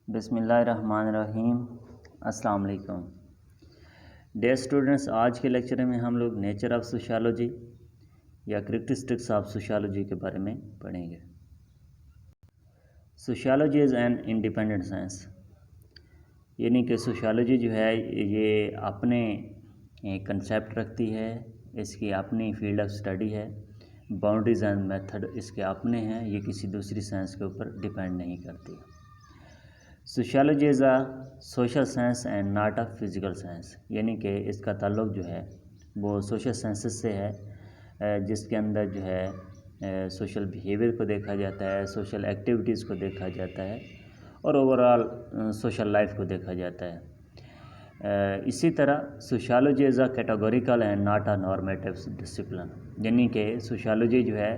بسم اللہ الرحمن الرحیم۔ السلام علیکم ڈیئر اسٹوڈنٹس، آج کے لیکچر میں ہم لوگ نیچر آف سوشیالوجی یا کریکٹرسٹکس آف سوشیالوجی کے بارے میں پڑھیں گے۔ Sociology is an independent science, یعنی کہ سوشیالوجی جو ہے یہ اپنے کنسیپٹ رکھتی ہے، اس کی اپنی فیلڈ آف اسٹڈی ہے، باؤنڈریز اینڈ میتھڈ اس کے اپنے ہیں، یہ کسی دوسری سائنس کے اوپر ڈیپینڈ نہیں کرتی۔ Sociology is a social science and not a physical science, یعنی کہ اس کا تعلق جو ہے وہ سوشل سائنسز سے ہے، جس کے اندر جو ہے سوشل بیہیویئر کو دیکھا جاتا ہے، سوشل ایکٹیویٹیز کو دیکھا جاتا ہے اور اوورآل سوشل لائف کو دیکھا جاتا ہے۔ اسی طرح sociology is a categorical and not a normative discipline, یعنی کہ سوشیالوجی جو ہے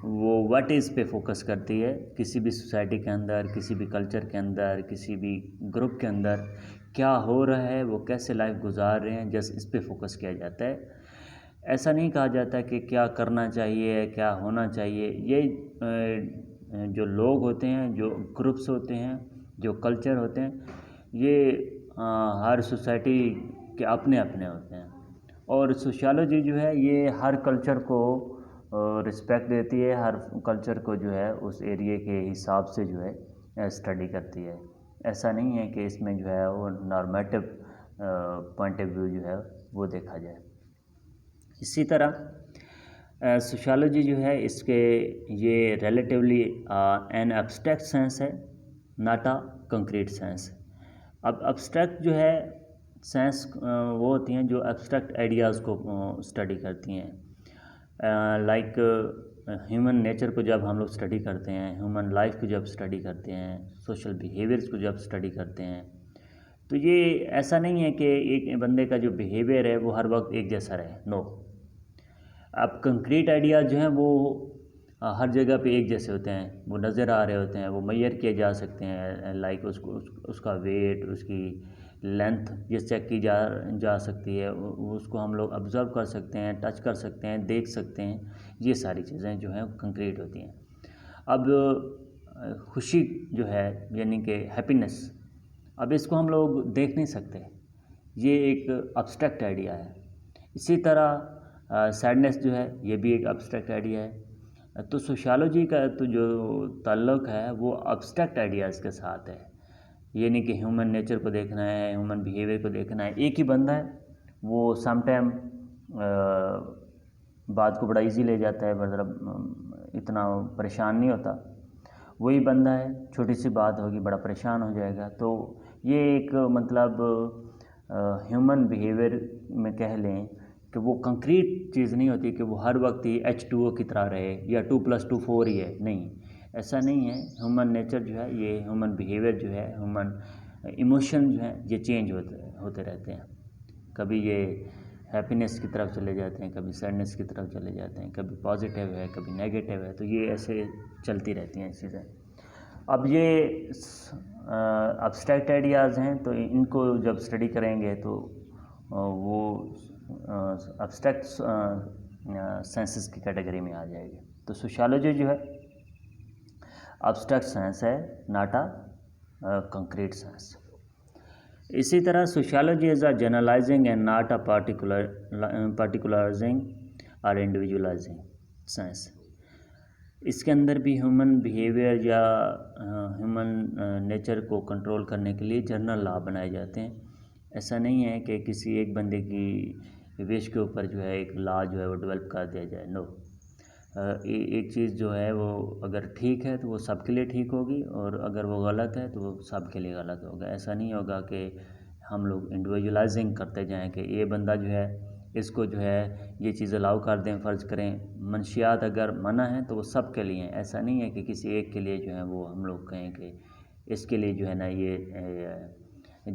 وہ واٹ از پہ فوکس کرتی ہے، کسی بھی سوسائٹی کے اندر، کسی بھی کلچر کے اندر، کسی بھی گروپ کے اندر کیا ہو رہا ہے، وہ کیسے لائف گزار رہے ہیں، جس اس پہ فوکس کیا جاتا ہے۔ ایسا نہیں کہا جاتا کہ کیا کرنا چاہیے، کیا ہونا چاہیے۔ یہ جو لوگ ہوتے ہیں، جو گروپس ہوتے ہیں، جو کلچر ہوتے ہیں، یہ ہر سوسائٹی کے اپنے اپنے ہوتے ہیں، اور سوشیالوجی جو ہے یہ ہر کلچر کو رسپیکٹ دیتی ہے، ہر کلچر کو جو ہے اس ایریے کے حساب سے جو ہے اسٹڈی کرتی ہے۔ ایسا نہیں ہے کہ اس میں جو ہے وہ نارمیٹیو پوائنٹ آف ویو جو ہے وہ دیکھا جائے۔ اسی طرح سوشیالوجی جو ہے اس کے یہ ریلیٹیولی این ایبسٹریکٹ سائنس ہے، ناٹ اے کنکریٹ سائنس۔ اب ایبسٹریکٹ جو ہے سائنس وہ ہوتی ہیں جو ایبسٹریکٹ آئیڈیاز کو اسٹڈی کرتی ہیں، لائک ہیومن نیچر کو جب ہم لوگ اسٹڈی کرتے ہیں، ہیومن لائف کو جب اسٹڈی کرتے ہیں، سوشل بیہیویئرس کو جب اسٹڈی کرتے ہیں، تو یہ ایسا نہیں ہے کہ ایک بندے کا جو بیہیویئر ہے وہ ہر وقت ایک جیسا رہے، نو۔ اب کنکریٹ آئیڈیاز جو ہیں وہ ہر جگہ پہ ایک جیسے ہوتے ہیں، وہ نظر آ رہے ہوتے ہیں، وہ میئر کیے جا سکتے ہیں، لائک اس کا ویٹ، اس کی لینتھ یہ چیک کی جا سکتی ہے، اس کو ہم لوگ آبزرو کر سکتے ہیں، ٹچ کر سکتے ہیں، دیکھ سکتے ہیں، یہ ساری چیزیں جو ہیں کنکریٹ ہوتی ہیں۔ اب خوشی جو ہے یعنی کہ ہیپینس، اب اس کو ہم لوگ دیکھ نہیں سکتے، یہ ایک ابسٹریکٹ آئیڈیا ہے۔ اسی طرح سیڈنس جو ہے یہ بھی ایک ابسٹریکٹ آئیڈیا ہے۔ تو سوشیالوجی کا تو جو تعلق ہے وہ ابسٹریکٹ آئیڈیاز کے ساتھ ہے، یعنی کہ ہیومن نیچر کو دیکھنا ہے، ہیومن بیہیویئر کو دیکھنا ہے۔ ایک ہی بندہ ہے، وہ سم ٹائم بات کو بڑا ایزی لے جاتا ہے، مطلب اتنا پریشان نہیں ہوتا، وہی بندہ ہے چھوٹی سی بات ہوگی بڑا پریشان ہو جائے گا۔ تو یہ ایک مطلب ہیومن بیہیویئر میں کہہ لیں کہ وہ کنکریٹ چیز نہیں ہوتی کہ وہ ہر وقت ہی H2O کی طرح رہے یا 2+2 4 ہی ہے، نہیں، ایسا نہیں ہے۔ ہیومن نیچر جو ہے، یہ ہیومن بیہیویئر جو ہے، ہیومن ایموشن جو ہیں یہ چینج ہوتے رہتے ہیں، کبھی یہ ہیپینس کی طرف چلے جاتے ہیں، کبھی سیڈنس کی طرف چلے جاتے ہیں، کبھی پازیٹیو ہے، کبھی نیگیٹیو ہے، تو یہ ایسے چلتی رہتی ہیں چیزیں۔ اب یہ ابسٹریکٹ آئیڈیاز ہیں، تو ان کو جب اسٹڈی کریں گے تو وہ ابسٹریکٹ سائنسز کی کیٹیگری میں آ جائے گی۔ تو سوشیالوجی جو ہے ابسٹریکٹ سائنس ہے، ناٹ اے کنکریٹ سائنس۔ اسی طرح sociology is a generalising and not a particularising اور انڈیویجولائزنگ سائنس۔ اس کے اندر بھی ہیومن بیہیویئر یا ہیومن نیچر کو کنٹرول کرنے کے لیے جنرل لا بنائے جاتے ہیں۔ ایسا نہیں ہے کہ کسی ایک بندے کی وش کے اوپر جو ہے ایک لا جو ہے وہ ڈیولپ کر دیا جائے، نو۔ ایک چیز جو ہے وہ اگر ٹھیک ہے تو وہ سب کے لیے ٹھیک ہوگی، اور اگر وہ غلط ہے تو وہ سب کے لیے غلط ہوگا۔ ایسا نہیں ہوگا کہ ہم لوگ انڈیویجولائزنگ کرتے جائیں کہ یہ بندہ جو ہے اس کو جو ہے یہ چیز الاؤ کر دیں، فرض کریں منشیات اگر منع ہیں تو وہ سب کے لیے ہیں۔ ایسا نہیں ہے کہ کسی ایک کے لیے جو ہے وہ ہم لوگ کہیں کہ اس کے لیے جو ہے نا یہ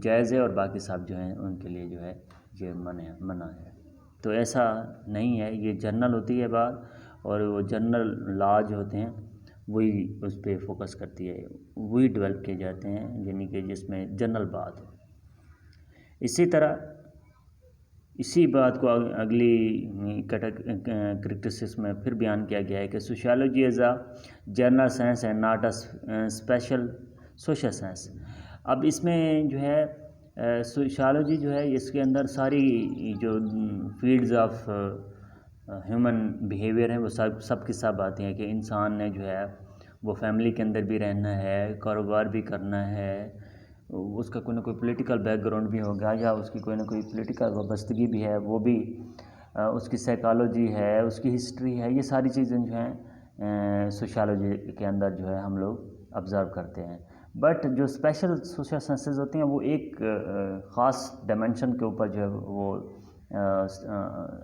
جائز ہے اور باقی سب جو ہیں ان کے لیے جو ہے یہ منع ہے۔ تو ایسا نہیں ہے، یہ جنرل ہوتی ہے بات، اور وہ جنرل لا جو ہوتے ہیں وہی اس پہ فوکس کرتی ہے، وہی ڈیولپ کیے جاتے ہیں، یعنی کہ جس میں جنرل بات ہو۔ اسی طرح اسی بات کو اگلی کریکٹرسٹکس میں پھر بیان کیا گیا ہے کہ sociology is a general science and not a special social science. اب اس میں جو ہے سوشالوجی جو ہے اس کے اندر ساری جو فیلڈز آف ہیومن بیہیویئر ہیں وہ سب کی سب آتی ہیں کہ انسان نے جو ہے وہ فیملی کے اندر بھی رہنا ہے, کاروبار بھی کرنا ہے, اس کا کوئی نہ کوئی پولیٹیکل بیک گراؤنڈ بھی ہوگا یا اس کی کوئی نہ کوئی پولیٹیکل وابستگی بھی ہے, وہ بھی اس کی سائیکالوجی ہے, اس کی ہسٹری ہے. یہ ساری چیزیں جو ہیں سوشالوجی کے اندر جو ہے ہم لوگ آبزرو کرتے ہیں. بٹ جو اسپیشل سوشل سائنسز ہوتی ہیں وہ ایک خاص ڈائمینشن کے اوپر جو ہے وہ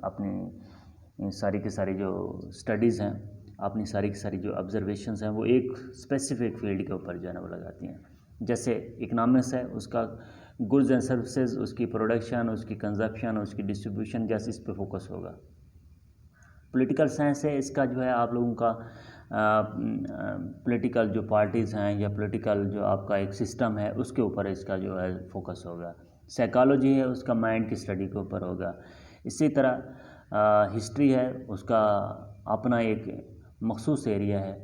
اپنی ساری کی ساری جو اسٹڈیز ہیں, اپنی ساری کی ساری جو آبزرویشنز ہیں وہ ایک اسپیسیفک فیلڈ کے اوپر جو ہے نا وہ لگاتی ہیں. جیسے اکنامکس ہے, اس کا گڈز اینڈ سروسز, اس کی پروڈکشن, اس کی کنزپشن, اس کی ڈسٹریبیوشن جیسے اس پہ فوکس ہوگا. پولیٹیکل سائنس ہے, اس کا جو ہے آپ لوگوں کا پولیٹیکل جو پارٹیز ہیں یا پولیٹیکل جو آپ کا ایک سسٹم ہے اس کے اوپر اس کا جو ہے فوکس ہوگا. سائیکالوجی ہے, اس کا مائنڈ کی اسٹڈی کے اوپر ہوگا. اسی طرح ہسٹری ہے, اس کا اپنا ایک مخصوص ایریا ہے.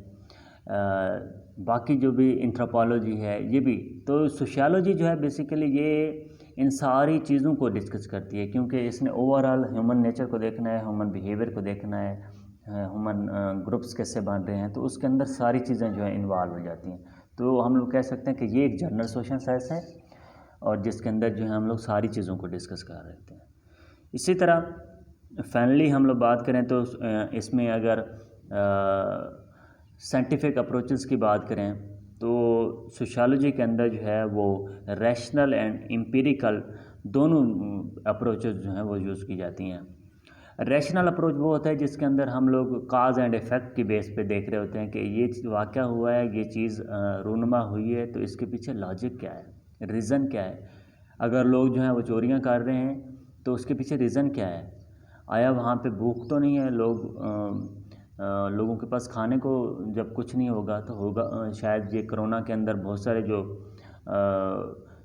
باقی جو بھی انتھروپولوجی ہے یہ بھی. تو سوشیالوجی جو ہے بیسیکلی یہ ان ساری چیزوں کو ڈسکس کرتی ہے, کیونکہ اس نے اوور آل ہیومن نیچر کو دیکھنا ہے, ہیومن بیہیویئر کو دیکھنا ہے, ہیومن گروپس کیسے بن رہے ہیں, تو اس کے اندر ساری چیزیں جو ہیں انوالو ہو جاتی ہیں. تو ہم لوگ کہہ سکتے ہیں کہ یہ ایک جنرل سوشل سائنس ہے اور جس کے اندر جو ہے ہم لوگ ساری چیزوں کو ڈسکس کر رہے ہیں. اسی طرح فائنلی ہم لوگ بات کریں تو اس میں اگر سائنٹیفک اپروچز کی بات کریں تو سوشالوجی کے اندر جو ہے وہ ریشنل اینڈ امپیریکل دونوں اپروچز جو ہیں وہ یوز کی جاتی ہیں. ریشنل اپروچ وہ ہوتا ہے جس کے اندر ہم لوگ کاز اینڈ ایفیکٹ کی بیس پہ دیکھ رہے ہوتے ہیں کہ یہ واقعہ ہوا ہے, یہ چیز رونما ہوئی ہے, تو اس کے پیچھے لاجک کیا ہے, ریزن کیا ہے. اگر لوگ جو ہیں وہ چوریاں کر رہے ہیں تو اس کے پیچھے ریزن کیا ہے. آیا وہاں پہ بھوک تو نہیں ہے, لوگوں کے پاس کھانے کو جب کچھ نہیں ہوگا تو ہوگا شاید یہ کرونا کے اندر بہت سارے جو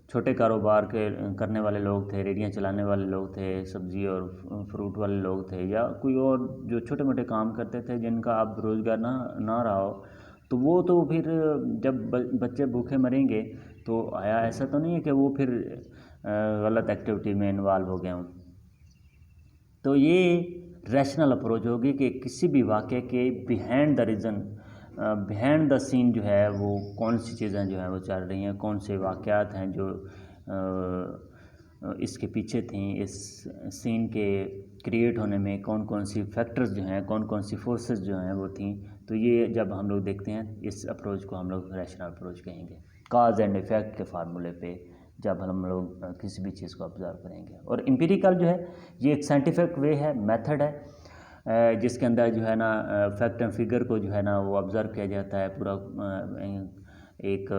چھوٹے کاروبار کے کرنے والے لوگ تھے, ریڑیاں چلانے والے لوگ تھے, سبزی اور فروٹ والے لوگ تھے, یا کوئی اور جو چھوٹے موٹے کام کرتے تھے جن کا اب روزگار نہ رہا ہو, تو وہ تو پھر جب بچے بھوکے مریں گے تو آیا ایسا تو نہیں ہے کہ وہ پھر غلط ایکٹیویٹی میں انوالو ہو گئے ہوں. تو یہ ریشنل اپروچ ہوگی کہ کسی بھی واقعے کے behind the reason, behind the scene جو ہے وہ کون سی چیزیں جو ہیں وہ چل رہی ہیں, کون سے واقعات ہیں جو اس کے پیچھے تھیں, اس سین کے کریٹ ہونے میں کون سی فیکٹرز جو ہیں, کون سی فورسز جو ہیں وہ تھیں. تو یہ جب ہم لوگ دیکھتے ہیں اس اپروچ کو ہم لوگ ریشنل اپروچ کہیں گے, کاز اینڈ ایفیکٹ کے فارمولے پہ جب ہم لوگ کسی بھی چیز کو آبزرو کریں گے. اور امپیریکل جو ہے یہ ایک سائنٹیفک وے ہے, میتھڈ ہے, جس کے اندر جو ہے نا فیکٹ اینڈ فگر کو جو ہے نا وہ آبزرو کیا جاتا ہے. پورا ایک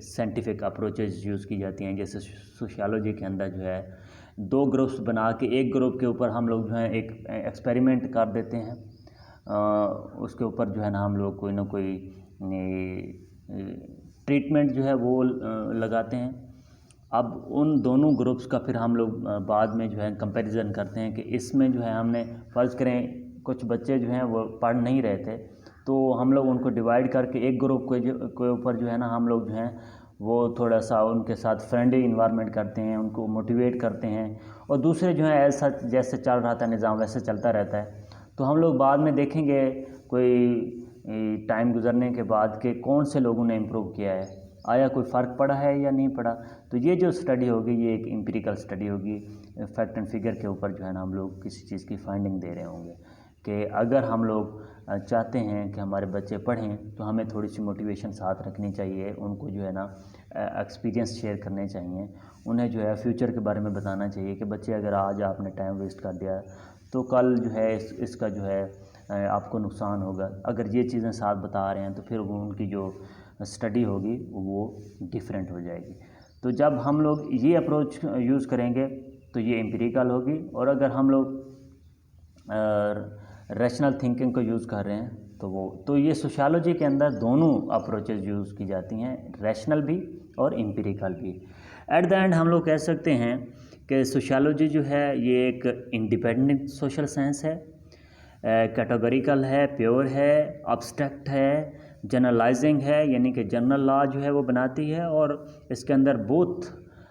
سائنٹیفک اپروچز یوز کی جاتی ہیں. جیسے سوشیالوجی کے اندر جو ہے 2 گروپس بنا کے ایک گروپ کے اوپر ہم لوگ جو ہیں ایک ایکسپیریمنٹ کر دیتے ہیں, اس کے اوپر جو ہے نا ہم لوگ کوئی نہ کوئی ٹریٹمنٹ جو ہے وہ لگاتے ہیں. اب ان دونوں گروپس کا پھر ہم لوگ بعد میں جو ہے کمپیریزن کرتے ہیں کہ اس میں جو ہے ہم نے فرض کریں کچھ بچے جو ہیں وہ پڑھ نہیں رہے تھے, تو ہم لوگ ان کو ڈیوائیڈ کر کے ایک گروپ کے اوپر جو ہے نا ہم لوگ جو ہیں وہ تھوڑا سا ان کے ساتھ فرینڈلی انوائرمنٹ کرتے ہیں, ان کو موٹیویٹ کرتے ہیں, اور دوسرے جو ہیں ایسا جیسے چل رہا تھا نظام ویسے چلتا رہتا ہے. تو ہم لوگ بعد میں دیکھیں گے کوئی ٹائم گزرنے کے بعد کہ کون سے لوگوں نے امپروو کیا ہے, آیا کوئی فرق پڑا ہے یا نہیں پڑا. تو یہ جو اسٹڈی ہوگی یہ ایک امپیریکل اسٹڈی ہوگی, فیکٹ اینڈ فگر کے اوپر جو ہے نا ہم لوگ کسی چیز کی فائنڈنگ دے رہے ہوں گے کہ اگر ہم لوگ چاہتے ہیں کہ ہمارے بچے پڑھیں تو ہمیں تھوڑی سی موٹیویشن ساتھ رکھنی چاہیے, ان کو جو ہے نا ایکسپیرینس شیئر کرنے چاہیے, انہیں جو ہے فیوچر کے بارے میں بتانا چاہیے کہ بچے اگر آج آپ نے ٹائم ویسٹ کر دیا تو کل جو ہے اس کا جو ہے آپ کو نقصان ہوگا. اگر یہ چیزیں ساتھ بتا رہے ہیں تو پھر ان کی جو اسٹڈی ہوگی وہ ڈیفرینٹ ہو جائے گی. تو جب ہم لوگ یہ اپروچ یوز کریں گے تو یہ امپیریکل ہوگی, اور اگر ہم لوگ ریشنل تھنکنگ کو یوز کر رہے ہیں تو یہ سوشیالوجی کے اندر دونوں اپروچز یوز کی جاتی ہیں, ریشنل بھی اور امپیریکل بھی. ایٹ دا اینڈ ہم لوگ کہہ سکتے ہیں کہ سوشیالوجی جو ہے یہ ایک انڈیپینڈنٹ سوشل سائنس ہے, کیٹیگوریکل ہے, پیور ہے, ابسٹریکٹ ہے, جنرلائزنگ ہے، یعنی کہ جنرل لا جو ہے وہ بناتی ہے، اور اس کے اندر بوتھ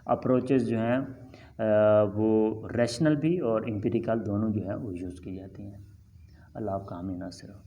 اپروچز جو ہیں وہ ریشنل بھی اور امپیریکل دونوں جو ہیں وہ یوز کی جاتی ہیں۔ اللہ آپ کا حامی ناصر ہو۔